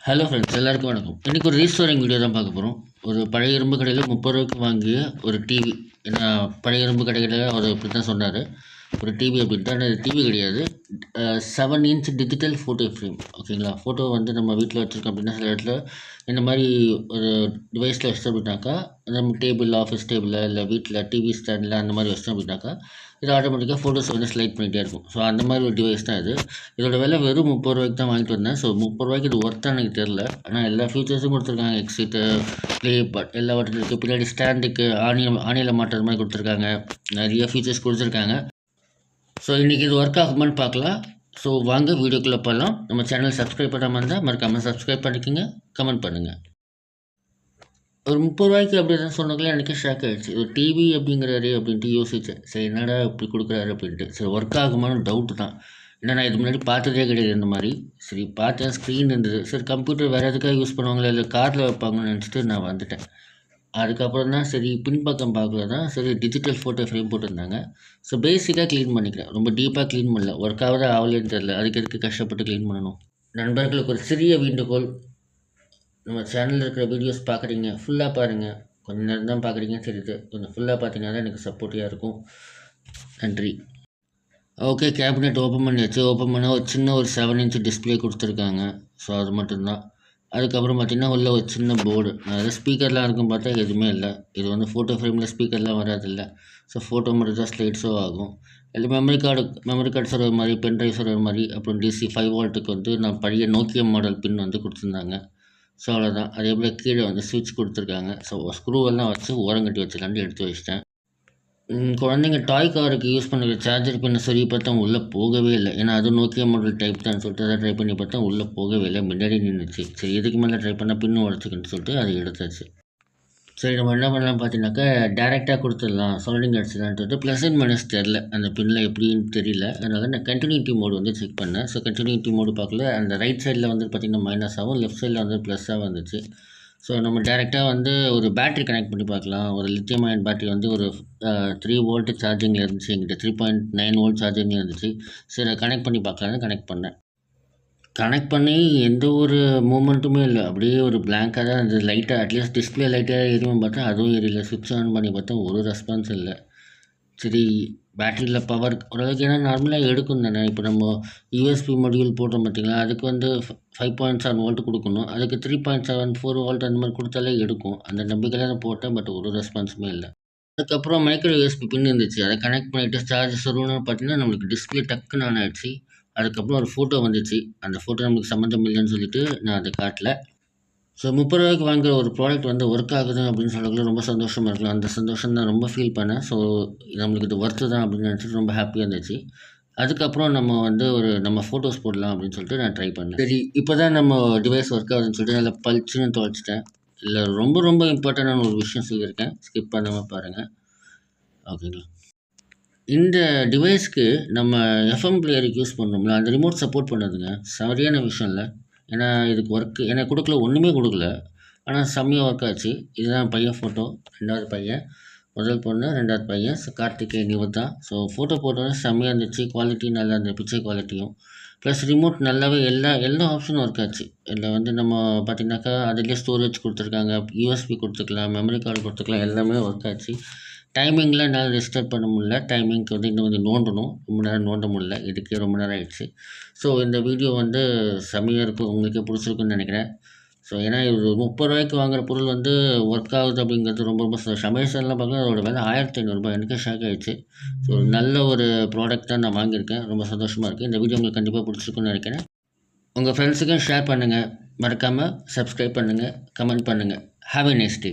Hello friends, எல்லாருக்கும் வணக்கம். இன்றைக்கி ஒரு ரீஸ்டோரிங் வீடியோ தான் பார்க்க போகிறோம். ஒரு பழைய இரும்பு கடையில் 30 ரூபாய்க்கு வாங்கிய ஒரு டிவி. ஏன்னா பழைய இரும்பு கடையில் அவர் இப்படி தான் சொன்னார், ஒரு டிவி அப்படின்ட்டு. ஆனால் அது டிவி கிடையாது, 7 இன்ச் டிஜிட்டல் ஃபோட்டோ ஃப்ரேம். ஓகேங்களா? ஃபோட்டோ வந்து நம்ம வீட்டில் வச்சுருக்கோம் அப்படின்னா, சில இடத்துல இந்த மாதிரி ஒரு டிவைஸில் வச்சிட்டோம் அப்படின்னாக்கா, நம்ம டேபிள், ஆஃபீஸ் டேபிளில் இல்லை வீட்டில் டிவி ஸ்டாண்டில் அந்த மாதிரி வச்சிட்டோம் அப்படின்னாக்கா, இது ஆட்டோமேட்டிக்காக ஃபோட்டோஸ் வந்து ஸ்லைட் பண்ணிகிட்டே இருக்கும். ஸோ அந்த மாதிரி ஒரு டிவைஸ் தான் இது. இதோட விலை வெறும் 30 ரூபாய்க்கு தான் வாங்கிட்டு வந்தேன். ஸோ 30 ரூபாய்க்கு இது ஒர்த்தாக எனக்கு தெரில. ஆனால் எல்லா ஃபீச்சர்ஸும் கொடுத்துருக்காங்க. எக்ஸிட்டு, ப்ளே பட் எல்லாவற்றும் இருக்குது. பின்னாடி ஸ்டாண்டுக்கு ஆணியில் மாட்டுறது மாதிரி கொடுத்துருக்காங்க. நிறைய ஃபீச்சர்ஸ் கொடுத்துருக்காங்க. ஸோ இன்றைக்கி இது ஒர்க் ஆகுமான்னு பார்க்கலாம். ஸோ வாங்க வீடியோக்குள்ளே போகலாம். நம்ம சேனல் சப்ஸ்கிரைப் பண்ணாமல் இருந்தால் மறக்காமல் சப்ஸ்கிரைப் பண்ணிக்கோங்க, கமெண்ட் பண்ணுங்கள். ஒரு 30 ரூபாய்க்கு அப்படி தான் சொன்னதுல எனக்கு ஷாக் ஆகிடுச்சு. ஒரு டிவி அப்படிங்கிறாரு அப்படின்ட்டு யோசித்தேன். சரி, என்னடா இப்படி கொடுக்குறாரு அப்படின்ட்டு. சரி, ஒர்க் ஆகுமான்னு டவுட்டு தான். ஏன்னா நான் இது முன்னாடி பார்த்ததே கிடையாது இந்த மாதிரி. சரி பார்த்தேன், ஸ்க்ரீன் இருந்தது. சரி, கம்ப்யூட்டர் வேறு எதுக்காக யூஸ் பண்ணுவாங்களா, இல்லை காரில் வைப்பாங்கன்னு நினச்சிட்டு நான் வந்துட்டேன். அதுக்கப்புறம் தான் சரி பின்பக்கம் பார்க்கல தான் சரி டிஜிட்டல் ஃபோட்டோ ஃப்ரேம் போட்டிருந்தாங்க. ஸோ பேசிக்காக க்ளீன் பண்ணிக்கிறேன். ரொம்ப டீப்பாக க்ளீன் பண்ணல. ஒர்க் ஆகுதா ஆகலைன்னு தெரில. அதுக்கு எதுக்கு கஷ்டப்பட்டு க்ளீன் பண்ணணும். நண்பர்களுக்கு ஒரு சிறிய வேண்டுகோள், நம்ம சேனலில் இருக்கிற வீடியோஸ் பார்க்குறீங்க, ஃபுல்லாக பாருங்கள். கொஞ்சம் நேரம் தான் பார்க்குறீங்கன்னு தெரியுது. கொஞ்சம் ஃபுல்லாக பார்த்தீங்கன்னா தான் எனக்கு சப்போர்ட்டிவாக இருக்கும். நன்றி. ஓகே, கேபினெட் ஓப்பன் பண்ணியாச்சு. ஓப்பன் பண்ணால் ஒரு சின்ன ஒரு 7 இன்ச் டிஸ்பிளே கொடுத்துருக்காங்க. ஸோ அது மட்டும்தான். அதுக்கப்புறம் பார்த்திங்கன்னா உள்ள ஒரு சின்ன போர்டு. அதாவது ஸ்பீக்கர்லாம் இருக்கும் பார்த்தா எதுவுமே இல்லை. இது வந்து ஃபோட்டோ ஃப்ரேமில் ஸ்பீக்கர்லாம் வராதில்ல. ஸோ ஃபோட்டோ மட்டும் தான் ஸ்லைட்ஸோ ஆகும். இல்லை மெமரி கார்டு சர்வர் மாதிரி, பென்ட்ரைவ் சர்வர் மாதிரி, அப்புறம் DC 5 வோல்ட்டுக்கு வந்து நான் பழைய நோக்கியா மாடல் பின் வந்து கொடுத்துருந்தாங்க. ஸோ அவ்வளோதான். அதே போல் கீழே வந்து ஸ்விட்ச் கொடுத்துருக்காங்க. ஸோ ஸ்க்ரூவெல்லாம் வச்சு ஓரங்கட்டி வச்சுலான்ட்டு எடுத்து வச்சிட்டேன். குழந்தைங்க டாய் காருக்கு யூஸ் பண்ணுற சார்ஜர் பின்ன சொல்லி பார்த்தா உள்ளே போகவே இல்லை. ஏன்னா அது நோக்கியா மாடல் டைப் தான் சொல்லிட்டு அதை ட்ரை பண்ணி பார்த்தா உள்ளே போகவே இல்லை. முன்னாடி நின்றுச்சு. சரி, இதுக்கு மேலே ட்ரை பண்ணால் பின்னு உடச்சிக்கின்னு சொல்லிட்டு அதை எடுத்தாச்சு. சரி, நம்ம என்ன பண்ணலாம் பார்த்தீங்கன்னாக்கா, டேரெக்டாக கொடுத்துடலாம், சொல்டிங் அடிச்சிடலான்னு சொல்லிட்டு ப்ளஸ் அண்ட் மைனஸ் தெரில, அந்த பின்னில் எப்படின்னு தெரியல. அதனால் நான் கண்டினியூட்டி மோடு வந்து செக் பண்ணேன். ஸோ கண்டினியூட்டி மோடு பார்க்கல. அந்த ரைட் சைடில் வந்து பார்த்திங்கன்னா மைனஸாகவும், லெஃப்ட் சைடில் வந்து ப்ளஸ்ஸாக வந்துச்சு. ஸோ நம்ம டேரெக்டாக வந்து ஒரு பேட்ரி கனெக்ட் பண்ணி பார்க்கலாம். ஒரு லித்தியம் அயன் பேட்ரி வந்து ஒரு 3 வோல்ட் சார்ஜிங்கில் இருந்துச்சு. எங்கிட்ட 3.9 வோல்ட் சார்ஜிங்கில் இருந்துச்சு. சரி, அதை கனெக்ட் பண்ணி பார்க்கலான்னு கனெக்ட் பண்ணேன். கனெக்ட் பண்ணி எந்த ஒரு மூமெண்ட்டுமே இல்லை. அப்படியே ஒரு பிளாங்காக தான் இருந்தது. லைட்டாக அட்லீஸ்ட் டிஸ்பிளே லைட்டாக எரியும் பார்த்தா அதுவும் எரியல. சுவிட்ச் ஆன் பண்ணி பார்த்தா ஒரு ரெஸ்பான்ஸ் இல்லை. சரி, பேட்டரியில் பவர் ஓரளவுக்கு ஏன்னா நார்மலாக எடுக்கும் தானே. இப்போ நம்ம யூஎஸ்பி மொடியூல் போடுறோம் பார்த்திங்களா, அதுக்கு வந்து 5.7 வோல்ட் கொடுக்கணும். அதுக்கு 3.74 வோல்ட் அந்த மாதிரி கொடுத்தாலே எடுக்கும். அந்த நம்பிக்கையில் நான் போட்டேன். பட் ஒரு ரெஸ்பான்ஸுமே இல்லை. அதுக்கப்புறம் மைக்ரோ யூஎஸ்பி பின் இருந்துச்சு. அதை கனெக்ட் பண்ணிவிட்டு சார்ஜ் சொல்லணும்னு பார்த்தீங்கன்னா நம்மளுக்கு டிஸ்பிளே டக்குன்னு ஆன் ஆகிடுச்சு. அதுக்கப்புறம் ஒரு ஃபோட்டோ வந்துச்சு. அந்த ஃபோட்டோ நமக்கு சம்மந்தம் இல்லைன்னு சொல்லிவிட்டு நான் அதை காட்டல. ஸோ 30 ரூபாய்க்கு வாங்குகிற ஒரு ப்ராடக்ட் வந்து ஒர்க் ஆகுது அப்படின்னு சொல்லக்குள்ள ரொம்ப சந்தோஷமாக இருக்கலாம். அந்த சந்தோஷம் தான் ரொம்ப ஃபீல் பண்ணேன். ஸோ நம்மளுக்கு இது ஒர்த்து தான் அப்படின்னு நினச்சிட்டு ரொம்ப ஹாப்பியாக இருந்துச்சு. அதுக்கப்புறம் நம்ம வந்து நம்ம ஃபோட்டோஸ் போடலாம் அப்படின்னு சொல்லிட்டு நான் ட்ரை பண்ணேன். சரி, இப்போ தான் நம்ம டிவைஸ் ஒர்க் ஆகுதுன்னு சொல்லிட்டு நல்லா பளிச்சுன்னு துவைச்சிட்டேன். இல்லை, ரொம்ப ரொம்ப இம்பார்ட்டண்டான ஒரு விஷயம் சொல்லியிருக்கேன், ஸ்கிப் பண்ணாமல் பாருங்கள். ஓகேங்களா? இந்த டிவைஸ்க்கு நம்ம எஃப்எம் பிளேயருக்கு யூஸ் பண்ணோம்ல, அந்த ரிமோட் சப்போர்ட் பண்ணுதுங்க. சரியான விஷயம் இல்லை. ஏன்னா இதுக்கு ஒர்க்கு எனக்கு கொடுக்கல, ஒன்றுமே கொடுக்கல. ஆனால் செம்மையாக ஒர்க் ஆச்சு. இதுதான் பையன் ஃபோட்டோ. 2வது பையன், முதல் பொண்ணு, 2வது பையன் கார்த்திகேயன், இவர் தான். ஸோ ஃபோட்டோ போட்டோன்னே செம்மையாக இருந்துச்சு. குவாலிட்டி நல்லா இருந்தது, பிக்சர் குவாலிட்டியும். ப்ளஸ் ரிமோட் நல்லாவே எல்லா ஆப்ஷனும் ஒர்க் ஆச்சு. இதில் வந்து நம்ம பார்த்திங்கனாக்கா அதுலேயே ஸ்டோரேஜ் கொடுத்துருக்காங்க, யூஎஸ்பி கொடுத்துக்கலாம், மெமரி கார்டு கொடுத்துக்கலாம், எல்லாமே ஒர்க் ஆச்சு. டைமிங்கில் என்னால் ரெஸ்டார்ட் பண்ண முடியல. டைமிங்க்கு வந்து இன்னும் கொஞ்சம் நோண்டணும். ரொம்ப நேரம் நோண்ட முடியல. இதுக்கே ரொம்ப நேரம் ஆகிடுச்சு. ஸோ இந்த வீடியோ வந்து செம்மையாக இருக்கும், உங்களுக்கே பிடிச்சிருக்குன்னு நினைக்கிறேன். ஸோ ஏன்னா இது 30 ரூபாய்க்கு வாங்குகிற பொருள் வந்து ஒர்க் ஆகுது அப்படிங்கிறது ரொம்ப ரொம்ப சந்தோஷம். அமேசான்லாம் பார்க்க அதோட விலை 1500 ரூபாய். எனக்கே ஷாக் ஆகிடுச்சு. ஸோ நல்ல ஒரு ப்ராடக்ட் தான் நான் வாங்கியிருக்கேன். ரொம்ப சந்தோஷமாக இருக்குது. இந்த வீடியோ உங்களுக்கு கண்டிப்பாக பிடிச்சிருக்குன்னு நினைக்கிறேன். உங்கள் ஃப்ரெண்ட்ஸுக்கும் ஷேர் பண்ணுங்கள். மறக்காமல் சப்ஸ்கிரைப் பண்ணுங்கள், கமெண்ட் பண்ணுங்கள். Have a nice day.